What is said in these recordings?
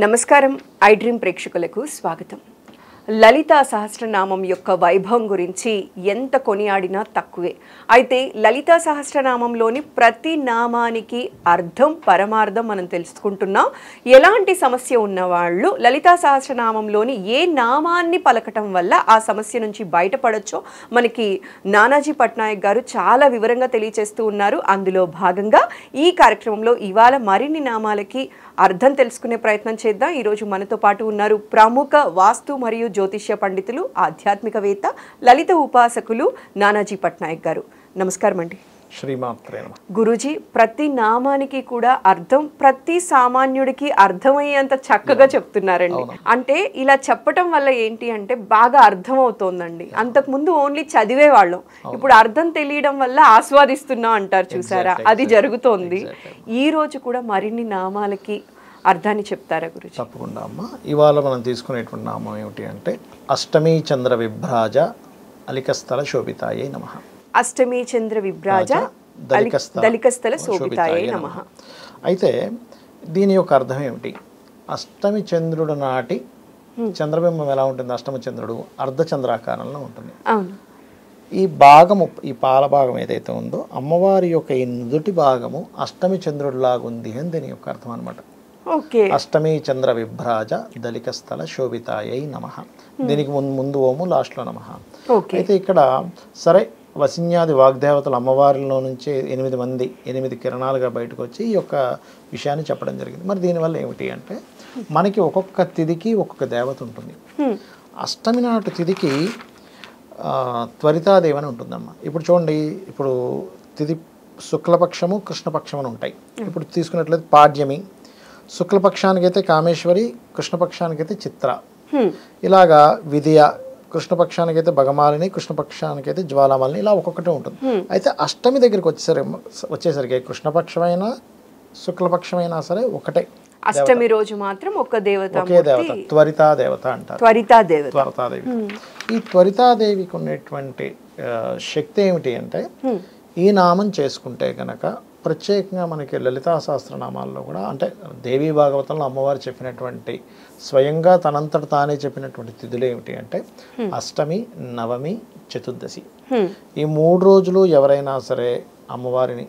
నమస్కారం I dream ప్రేక్షకులకు స్వాగతం. లలితా సహస్రనామం యొక్క వైభవం గురించి ఎంత కొనియాడినా తక్కువే. అయితే లలితా సహస్రనామంలోని ప్రతి నామానికి అర్థం పరమార్థం మనం తెలుసుకుంటున్నాం. ఎలాంటి సమస్య ఉన్నవాళ్ళు లలితా సహస్రనామంలోని ఏ నామాన్ని పలకటం వల్ల ఆ సమస్య నుంచి బయటపడొచ్చో మనకి నానాజీ పట్నాయక్ గారు చాలా వివరంగా తెలియచేస్తూ ఉన్నారు. అందులో భాగంగా ఈ కార్యక్రమంలో ఇవాళ మరిన్ని నామాలకి అర్థం తెలుసుకునే ప్రయత్నం చేద్దాం. ఈరోజు మనతో పాటు ఉన్నారు ప్రముఖ వాస్తు మరియు జ్యోతిష్య పండితులు, ఆధ్యాత్మికవేత్త, లలిత ఉపాసకులు నానాజీ పట్నాయక్ గారు. నమస్కారం అండి. శ్రీమాత్రే నమః. గురూజీ, ప్రతి నామానికి కూడా అర్థం ప్రతి సామాన్యుడికి అర్థమయ్యేంత చక్కగా చెప్తున్నారండి. అంటే ఇలా చెప్పటం వల్ల ఏంటి అంటే బాగా అర్థం అవుతోందండి. అంతకుముందు ఓన్లీ చదివేవాళ్ళం, ఇప్పుడు అర్థం తెలియడం వల్ల ఆస్వాదిస్తున్నాం అంటారు చూసారా, అది జరుగుతోంది. ఈ రోజు కూడా మరిన్ని నామాలకి అర్థాన్ని చెప్తారా గురూజీ? తప్పకుండా అమ్మా. ఇవాళ మనం తీసుకునేటువంటి నామం ఏమిటి అంటే అష్టమీ చంద్ర విభ్రాజ అలికస్థల శోభితాయే నమః. అష్టమీ చంద్ర విభ్రాజ దలికస్థల శోభితాయే నమః. అయితే దీని యొక్క అర్థం ఏమిటి? అష్టమి చంద్రుడు నాటి చంద్రబింబం ఎలా ఉంటుంది? అష్టమ చంద్రుడు అర్ధచంద్రాకారంలో ఉంటుంది. ఈ భాగము, ఈ పాల భాగం ఏదైతే ఉందో అమ్మవారి యొక్క ఈ నుదుటి భాగము అష్టమి చంద్రుడు లాగుంది అని దీని యొక్క అర్థం అనమాట. అష్టమీ చంద్ర విభ్రాజ దలికస్థల శోభితాయై నమః. దీనికి ముందు ఓము, లాస్ట్లో నమః. అయితే ఇక్కడ సరే వసిన్యాది వాగ్దేవతలు అమ్మవారిలో నుంచి 8 మంది 8 కిరణాలుగా బయటకు వచ్చి ఈ యొక్క విషయాన్ని చెప్పడం జరిగింది. మరి దీనివల్ల ఏమిటి అంటే మనకి ఒక్కొక్క తిథికి ఒక్కొక్క దేవత ఉంటుంది. అష్టమి నాటి తిథికి త్వరితాదేవి అని ఉంటుందమ్మా. ఇప్పుడు చూడండి, ఇప్పుడు తిథి శుక్లపక్షము కృష్ణపక్షం అని ఉంటాయి. ఇప్పుడు తీసుకున్నట్లయితే పాడ్యమి, శుక్లపక్షానికైతే కామేశ్వరి, కృష్ణపక్షానికైతే చిత్ర, ఇలాగా విధియ, కృష్ణపక్షానికైతే భగమాలిని, కృష్ణపక్షానికైతే జ్వాలామాలిని, ఇలా ఒక్కొక్కటి ఉంటుంది. అయితే అష్టమి దగ్గరికి వచ్చేసరికి కృష్ణపక్షమైనా శుక్లపక్షమైనా సరే ఒకటే. అష్టమి రోజు మాత్రం ఒకే దేవత, త్వరితాదేవత అంటారు. త్వరితాదేవి. ఈ త్వరితాదేవికి ఉన్నటువంటి శక్తి ఏమిటి అంటే ఈ నామం చేసుకుంటే కనుక ప్రత్యేకంగా మనకి లలితా సహస్రనామాల్లో కూడా, అంటే దేవీ భాగవతంలో అమ్మవారు చెప్పినటువంటి స్వయంగా తనంతట తానే చెప్పినటువంటి తిథులు ఏమిటి అంటే అష్టమి, నవమి, చతుర్దశి. ఈ 3 రోజులు ఎవరైనా సరే అమ్మవారిని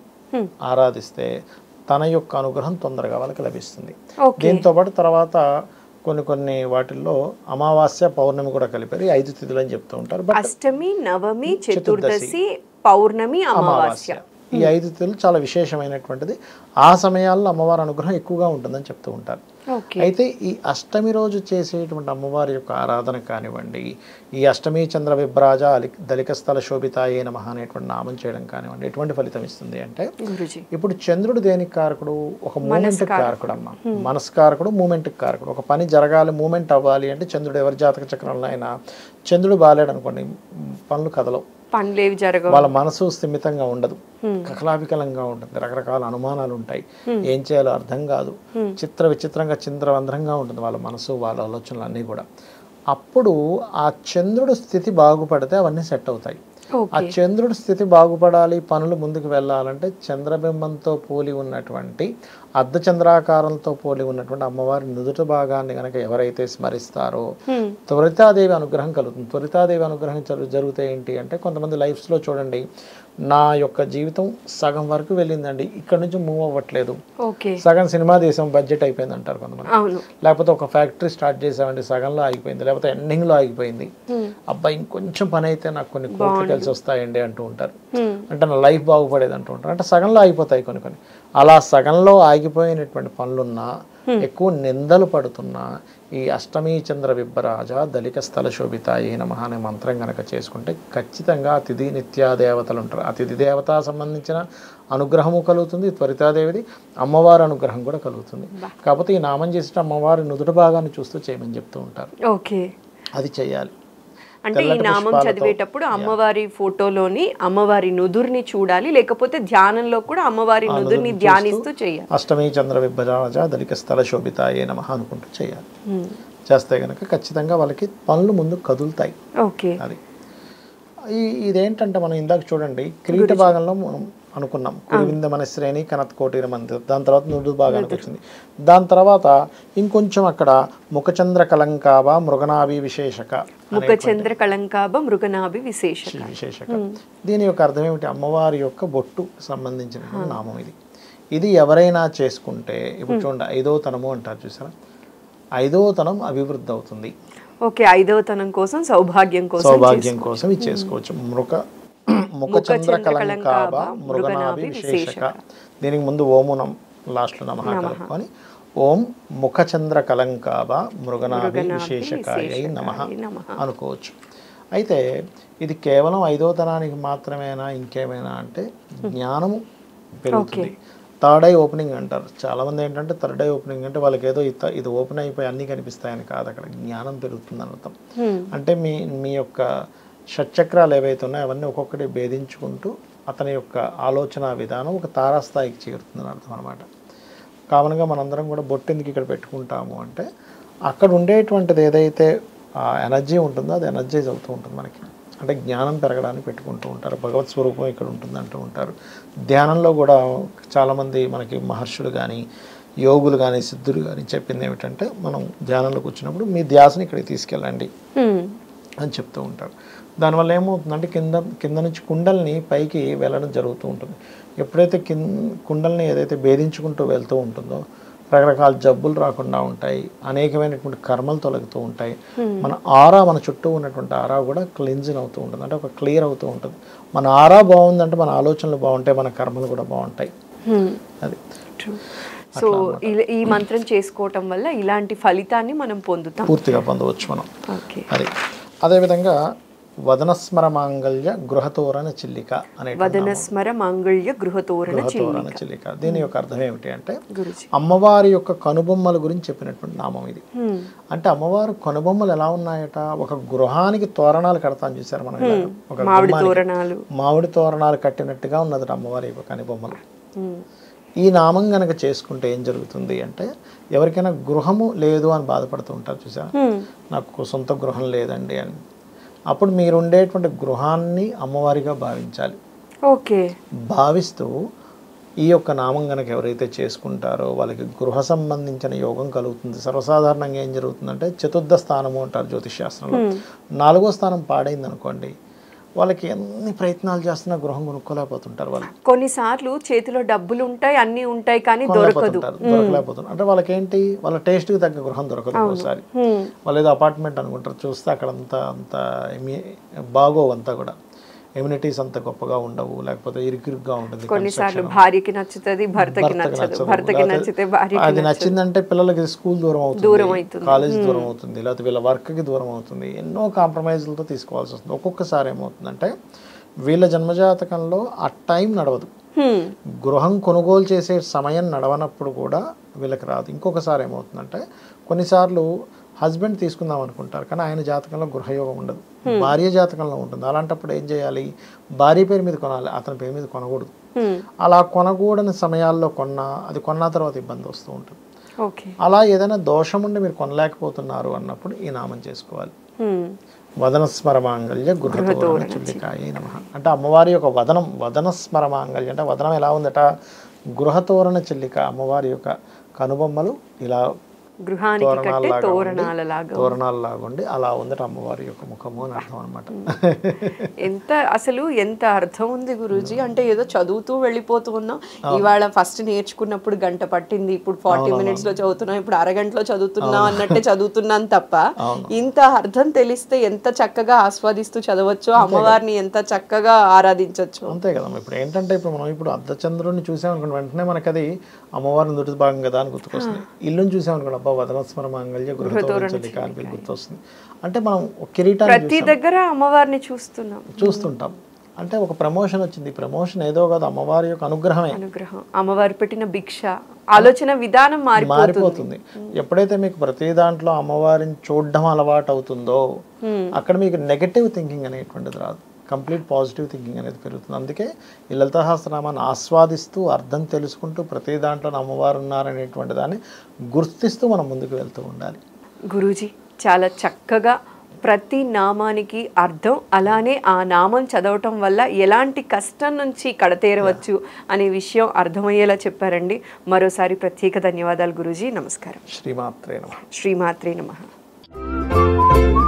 ఆరాధిస్తే తన యొక్క అనుగ్రహం తొందరగా వాళ్ళకి లభిస్తుంది. దీంతో పాటు తర్వాత కొన్ని వాటిల్లో అమావాస్య, పౌర్ణమి కూడా కలిపారు. 5 తిథులు అని చెప్తూ ఉంటారు. అష్టమి, నవమి, చతుర్దశి, పౌర్ణమి, అమావాస్య, ఈ 5 తిథులు చాలా విశేషమైనటువంటిది. ఆ సమయాల్లో అమ్మవారి అనుగ్రహం ఎక్కువగా ఉంటుందని చెప్తూ ఉంటారు. అయితే ఈ అష్టమి రోజు చేసేటువంటి అమ్మవారి యొక్క ఆరాధన కానివ్వండి, ఈ అష్టమీ చంద్ర విభ్రాజ దలికస్థల శోభితాయే నమః అనేటువంటి నామం చేయడం కానివ్వండి, ఎటువంటి ఫలితం ఇస్తుంది అంటే ఇప్పుడు చంద్రుడు దేనికి కారకుడు? ఒక మూమెంట్ కారకుడు అమ్మ. మనస్కారకుడు, మూమెంట్ కారకుడు. ఒక పని జరగాలి, మూమెంట్ అవ్వాలి అంటే చంద్రుడు ఎవరి జాతక చక్రంలో అయినా చంద్రుడు బాలేడు అనుకోండి, పనులు కదలవు, పనులేవి జరగవు, వాళ్ళ మనసు స్థిమితంగా ఉండదు, కకలావికలంగా ఉంటుంది, రకరకాల అనుమానాలు ఉంటాయి, ఏం చేయాలో అర్థం కాదు, విచిత్రంగా చింద్రవంధ్రంగా ఉంటుంది వాళ్ళ మనసు, వాళ్ళ ఆలోచనలు అన్నీ కూడా. అప్పుడు ఆ చంద్రుడు స్థితి బాగుపడితే అవన్నీ సెట్ అవుతాయి. ఆ చంద్రుడి స్థితి బాగుపడాలి, పనులు ముందుకు వెళ్ళాలంటే చంద్రబింబంతో పోలి ఉన్నటువంటి అర్ధచంద్రాకారంతో పోలి ఉన్నటువంటి అమ్మవారి నుదుట భాగాన్ని కనుక ఎవరైతే స్మరిస్తారో త్వరితాదేవి అనుగ్రహం కలుగుతుంది. త్వరితాదేవి అనుగ్రహం జరిగితే ఏంటి అంటే కొంతమంది లైఫ్స్లో చూడండి, నా యొక్క జీవితం సగం వరకు వెళ్ళిందండి, ఇక్కడ నుంచి మూవ్ అవ్వట్లేదు, సగం సినిమా దేశం బడ్జెట్ అయిపోయింది అంటారు కొంతమంది. లేకపోతే ఒక ఫ్యాక్టరీ స్టార్ట్ చేసామండి, సగంలో ఆగిపోయింది, లేకపోతే ఎండింగ్లో ఆగిపోయింది, అబ్బాయి ఇంకొంచెం పని అయితే నాకు కొన్ని కోట్లు కలిసి వస్తాయండి అంటూ ఉంటారు. అంటే నా లైఫ్ బాగుపడేది అంటూ ఉంటారు. అంటే సగంలో అయిపోతాయి కొన్ని. అలా సగంలో ఆగిపోయినటువంటి పనులున్నా, ఎక్కువ నిందలు పడుతున్నా ఈ అష్టమీ చంద్ర విభ్రాజ దలికస్థల శోభితాయే నమః అనే మంత్రం కనుక చేసుకుంటే ఖచ్చితంగా అతిథి నిత్యాదేవతలు ఉంటారు. అతిథి దేవత సంబంధించిన అనుగ్రహము కలుగుతుంది, త్వరితాదేవిది అమ్మవారి అనుగ్రహం కూడా కలుగుతుంది. కాకపోతే ఈ నామం చేసిన అమ్మవారి నుదుటి భాగాన్ని చూస్తూ చేయమని చెప్తూ ఉంటారు. అది చేయాలి. అంటే ఈ నామం చదివేటప్పుడు అమ్మవారి ఫోటోలోని అమ్మవారి నుదుర్ని చూడాలి, లేకపోతే ధ్యానంలో కూడా అమ్మవారి నుదుర్ని ధ్యానిస్తూ చేయాలి. అష్టమీ చంద్ర విభ్రాజ దలికస్థల శోభితాయే నమః అనుకుంటూ చేయాలి. చేస్తే కనుక ఖచ్చితంగా వాళ్ళకి పనులు ముందు కదులుతాయి. అది ఇదేంటంటే మనం ఇందాక చూడండి కిరీట భాగంలో మనం అనుకున్నాం. కురివింద మన శ్రేణి కనత్ కోటిర మంది, దాని తర్వాత నుడు భాగానికి వచ్చింది. దాని తర్వాత ఇంకొంచెం అక్కడ ముఖచంద్ర కలంకాభ మృగనాభి విశేషక, ముఖచంద్ర కళంకాభ మృగనాభి విశేషక. దీని యొక్క అర్థం ఏమిటి? అమ్మవారి యొక్క బొట్టు సంబంధించిన నామం ఇది. ఇది ఎవరైనా చేసుకుంటే, ఇప్పుడు చూడండి 5వ తనము అంటారు చూసారా, 5వ తనం అభివృద్ధి అవుతుంది. ఓకే, 5వ తనం కోసం సౌభాగ్యం కోసం ఇది చేసుకోవచ్చు. ముఖచంద్ర కలంకాభ మృగనాభి విశేషక. దీనికి ముందు ఓమునం లాస్ట్ లో నమః కలుపుకొని ఓం ముఖచంద్ర కలంకాభ మృగనాభి విశేషకాయ నమః అనుకోవచ్చు. అయితే ఇది కేవలం 5వ తనానికి మాత్రమేనా, ఇంకేమైనా అంటే జ్ఞానము పెరుగుతుంది. థర్డ్ ఐ ఓపెనింగ్ అంటారు. చాలామంది ఏంటంటే థర్డ్ ఐ ఓపెనింగ్ అంటే వాళ్ళకి ఏదో ఇది ఓపెన్ అయిపోయి అన్నీ కనిపిస్తాయని కాదు, అక్కడ జ్ఞానం పెరుగుతుంది అర్థం. అంటే మీ యొక్క షట్చక్రాలు ఏవైతే ఉన్నాయో అవన్నీ ఒక్కొక్కటి భేదించుకుంటూ అతని యొక్క ఆలోచన విధానం ఒక తారాస్థాయికి చేరుతుందని అర్థం అనమాట. కామన్గా మనందరం కూడా బొట్టు ఎందుకు ఇక్కడ పెట్టుకుంటాము అంటే అక్కడ ఉండేటువంటిది ఏదైతే ఎనర్జీ ఉంటుందో అది ఎనర్జైజ్ అవుతూ ఉంటుంది మనకి. అంటే జ్ఞానం పెరగడానికి పెట్టుకుంటూ ఉంటారు. భగవత్ స్వరూపం ఇక్కడ ఉంటుంది అంటూ ఉంటారు. ధ్యానంలో కూడా చాలామంది మనకి మహర్షులు కానీ యోగులు కానీ సిద్ధులు కానీ చెప్పింది ఏమిటంటే మనం ధ్యానంలోకి వచ్చినప్పుడు మీ ధ్యాసని ఇక్కడికి తీసుకెళ్ళండి అని చెప్తూ ఉంటారు. దానివల్ల ఏమవుతుందంటే కింద నుంచి కుండల్ని పైకి వెళ్ళడం జరుగుతూ ఉంటుంది. ఎప్పుడైతే కుండల్ని ఏదైతే భేదించుకుంటూ వెళ్తూ ఉంటుందో రకరకాల జబ్బులు రాకుండా ఉంటాయి, అనేకమైనటువంటి కర్మలు తొలగుతూ ఉంటాయి. మన ఆరా, మన చుట్టూ ఉన్నటువంటి ఆరా కూడా క్లిన్జింగ్ అవుతూ ఉంటుంది, అంటే ఒక క్లియర్ అవుతూ ఉంటుంది. మన ఆరా బాగుందంటే మన ఆలోచనలు బాగుంటాయి, మన కర్మలు కూడా బాగుంటాయి. అది సో ఈ మంత్రం చేసుకోవటం వల్ల ఇలాంటి ఫలితాన్ని మనం పూర్తిగా పొందవచ్చు మనం. అది అదేవిధంగా వదనస్మర మాంగళ్య గృహతోరణ చిల్లిక అనే వదనస్మర మాంగళ్య గృహతోరణ చిల్లిక. దీని యొక్క అర్థం ఏమిటి అంటే అమ్మవారి యొక్క కనుబొమ్మల గురించి చెప్పినటువంటి నామం ఇది. అంటే అమ్మవారు కనుబొమ్మలు ఎలా ఉన్నాయట, ఒక గృహానికి తోరణాలు కడతాను చూసారు మనం, ఒక మామిడి తోరణాలు కట్టినట్టుగా ఉన్నది అమ్మవారి యొక్క కనుబొమ్మలు. ఈ నామం గనక చేసుకుంటే ఏం జరుగుతుంది అంటే ఎవరికైనా గృహము లేదు అని బాధపడుతూ ఉంటారు చూసారా, నాకు సొంత గృహం లేదండి అని, అప్పుడు మీరు ఉండేటువంటి గృహాన్ని అమ్మవారిగా భావించాలి. ఓకే, భావిస్తూ ఈ యొక్క నామం కనుక ఎవరైతే చేసుకుంటారో వాళ్ళకి గృహ సంబంధించిన యోగం కలుగుతుంది. సర్వసాధారణంగా ఏం జరుగుతుందంటే చతుర్థ స్థానము అంటారు జ్యోతిష్ శాస్త్రంలో, 4వ స్థానం పాడైంది అనుకోండి వాళ్ళకి ఎన్ని ప్రయత్నాలు చేస్తున్నా గృహం కొనుక్కోలేకపోతుంటారు. వాళ్ళు కొన్నిసార్లు చేతిలో డబ్బులు ఉంటాయి, అన్నీ ఉంటాయి, కానీ దొరకలేకపోతున్నారు. అంటే వాళ్ళకి ఏంటి, వాళ్ళ టేస్ట్కి తగ్గ గృహం దొరకదు. ఒకసారి వాళ్ళు ఏదో అపార్ట్మెంట్ అనుకుంటారు, చూస్తే అక్కడ అంత బాగోవు, అంతా కూడా ఎమ్యూనిటీస్ అంత గొప్పగా ఉండవు, లేకపోతే ఇరుకిరుగ్గా ఉంటుంది. కొన్నిసార్లు భార్యకి నచ్చుతుంది, భర్తకి నచ్చదు, భర్తకి నచ్చితే భార్యకి అది నచ్చిందంటే పిల్లలకి స్కూల్ దూరం అవుతుంది, కాలేజ్ దూరం అవుతుంది, లేకపోతే వీళ్ళ వర్క్కి దూరం అవుతుంది. ఎన్నో కాంప్రమైజ్లతో తీసుకోవాల్సి వస్తుంది. ఒక్కొక్కసారి ఏమవుతుందంటే వీళ్ళ జన్మజాతకంలో ఆ టైం నడవదు, గృహం కొనుగోలు చేసే సమయం నడవనప్పుడు కూడా వీళ్ళకి రాదు. ఇంకొకసారి ఏమవుతుందంటే కొన్నిసార్లు హస్బెండ్ తీసుకుందాం అనుకుంటారు కానీ ఆయన జాతకంలో గృహయోగం ఉండదు, భార్య జాతకంలో ఉంటుంది. అలాంటప్పుడు ఏం చేయాలి, భార్య పేరు మీద కొనాలి, అతని పేరు మీద కొనకూడదు. అలా కొనకూడని సమయాల్లో అది కొన్న తర్వాత ఇబ్బంది వస్తూ ఉంటుంది. అలా ఏదైనా దోషం ఉండి మీరు కొనలేకపోతున్నారు అన్నప్పుడు ఈ నామం చేసుకోవాలి. వదనస్మర మాంగళ్య గృహతోరణ చిల్లికాయ నమః. అంటే అమ్మవారి యొక్క వదనస్మర మాంగళ్య అంటే వదనం ఎలా ఉందట, గృహతోరణ చిల్లిక, అమ్మవారి యొక్క కనుబొమ్మలు ఇలా తోరణాలలాగా ఉండి అలా ఉందట అమ్మవారి యొక్క ముఖము అని అర్థం అనమాట. ఎంత అర్థం ఉంది గురూజీ. అంటే ఏదో చదువుతూ వెళ్ళిపోతూ ఉన్నాం, ఇవాళ ఫస్ట్ నేర్చుకున్నప్పుడు గంట పట్టింది, ఇప్పుడు 40 minutes లో చదువుతున్నాం, ఇప్పుడు అరగంటలో చదువుతున్నాం అన్నట్టే చదువుతున్నాను తప్ప ఇంత అర్థం తెలిస్తే ఎంత చక్కగా ఆస్వాదిస్తూ చదవచ్చు, అమ్మవారిని ఎంత చక్కగా ఆరాధించవచ్చు. అంతే కదా. ఇప్పుడు ఏంటంటే మనం అర్ధచంద్రుడిని చూసామనుకోండి వెంటనే మనకి అది అమ్మవారిని దుటి భాగం కదా అని గుర్తుకొస్తుంది. ఇల్లుని చూసామనుకోండి వదనస్మర మాంగళ్య గృహతోరణ చిల్లిక అని గుర్తొస్తుంది. అంటే మనం కిరీటాన్ని ప్రతి దగ్గర అమ్మవారిని చూస్తుంటాం. అంటే ఒక ప్రమోషన్ వచ్చింది, ప్రమోషన్ ఏదో కాదు, అమ్మవారి యొక్క అనుగ్రహం, అమ్మవారు పెట్టిన భిక్ష, ఆలోచన విధానం మారిపోతుంది. ఎప్పుడైతే మీకు ప్రతి దాంట్లో అమ్మవారిని చూడడం అలవాటు అవుతుందో అక్కడ మీకు నెగటివ్ థింకింగ్ అనేటువంటిది రాదు, కంప్లీట్ పాజిటివ్ థింకింగ్ అనేది పెరుగుతుంది. అందుకే ఈ లలితా సహస్రనామాన్ని ఆస్వాదిస్తూ అర్థం తెలుసుకుంటూ ప్రతి దాంట్లో అమ్మవారు ఉన్నారనేటువంటి దాన్ని గుర్తిస్తూ మనం ముందుకు వెళ్తూ ఉండాలి. గురూజీ చాలా చక్కగా ప్రతి నామానికి అర్థం, అలానే ఆ నామం చదవటం వల్ల ఎలాంటి కష్టం నుంచి కడతేరవచ్చు అనే విషయం అర్థమయ్యేలా చెప్పారండి. మరోసారి ప్రత్యేక ధన్యవాదాలు గురూజీ. నమస్కారం. శ్రీమాత్రే నమః. శ్రీమాత్రే నమః.